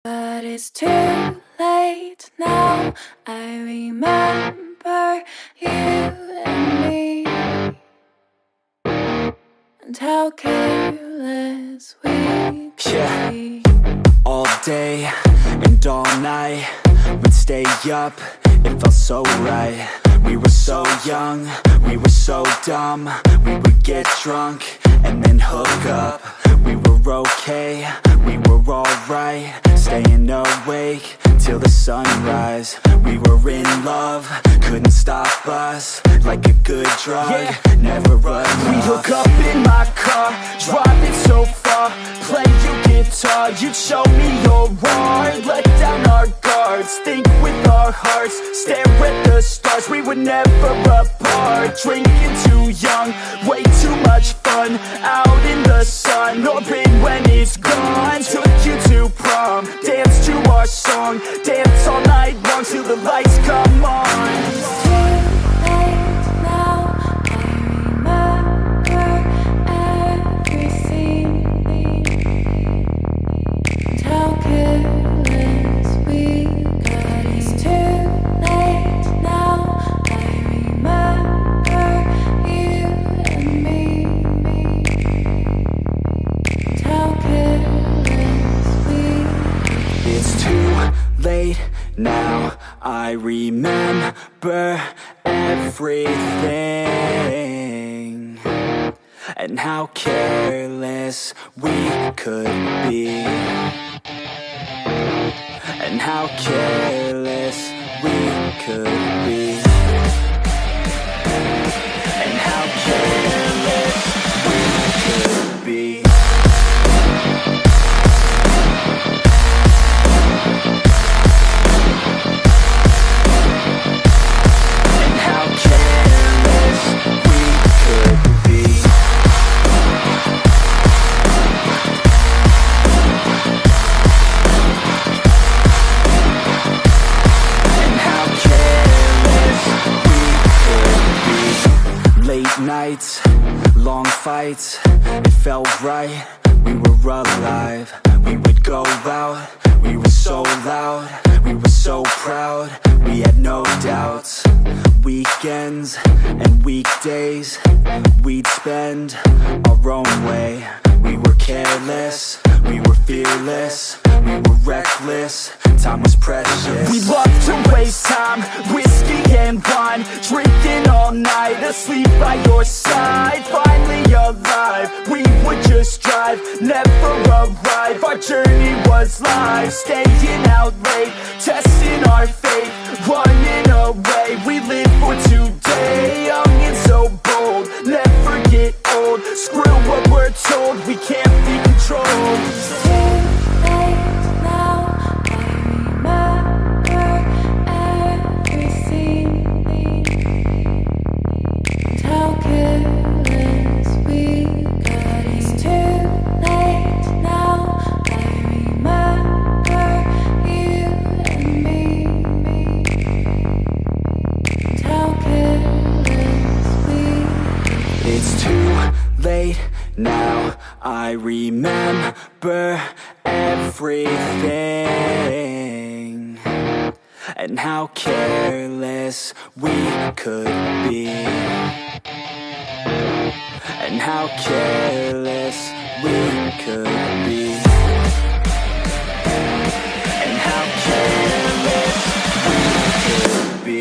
But it's too late now. I remember you and me, and how careless we could be. All day and all night, we'd stay up, it felt so right. We were so young, we were so dumb. We would get drunk and then hook up. We were okay, we were alright, staying awake till the sunrise. We were in love, couldn't stop us, like a good drug, never enough. We hook up in my car, driving so far, play your guitar, you'd show me your art. Let down our guards, think with our hearts, stare at the stars, we were never apart. Drinking too young, way too much fun, out in the sun, or in when it's gone. Took you to prom, dance to our song, dance all night long till the lights come on. It's too late now. I remember everything, and how careless we got. It's too late now. I remember you and me, and how careless we got. It's too late now, I remember everything, and how careless we could be, and how careless we could be, and how careless we could be. Nights, long fights, it felt right, we were alive. We would go out, we were so loud, we were so proud, we had no doubts. Weekends and weekdays, we'd spend our own way. We were careless, we were fearless, we were reckless, time was precious. We loved to waste time, whiskey and wine, drinking all night, asleep by your side. Finally alive, we would just drive, never arrive. Our journey was live, staying out late, testing our fate, running away. We live for today, young and so bold, never get old. Screw what we're told, we can't be controlled. It's too late now. I remember everything, and how careless we got. It's too late now. I remember you and me, and how careless we got. It's too late now, I remember everything, and how careless we could be, and how careless we could be, and how careless we could be.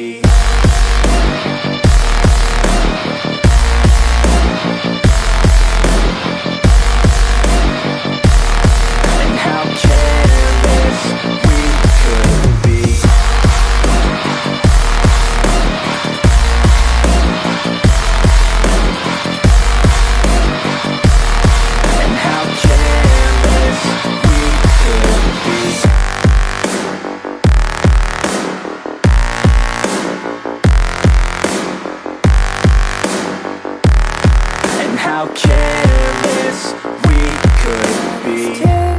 How careless we could be. It's too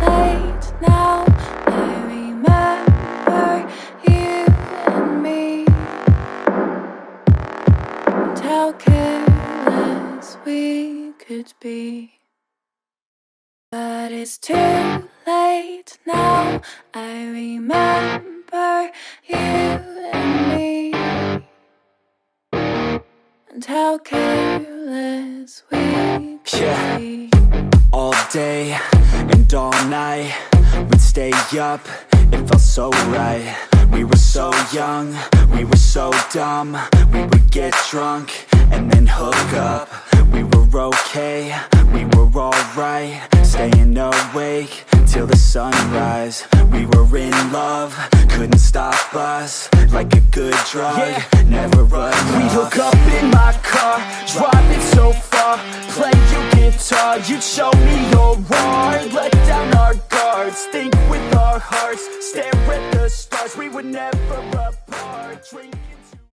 late now. I remember you and me, and how careless we could be. But it's too late late now. I remember you and me, and how careless we could be. All day and all night, we'd stay up, it felt so right. We were so young, we were so dumb. We would get drunk and then hook up. We were okay, we were alright, staying awake till the sunrise. We were in love, couldn't stop us, like a good drug, never run. We'd hook up in my car,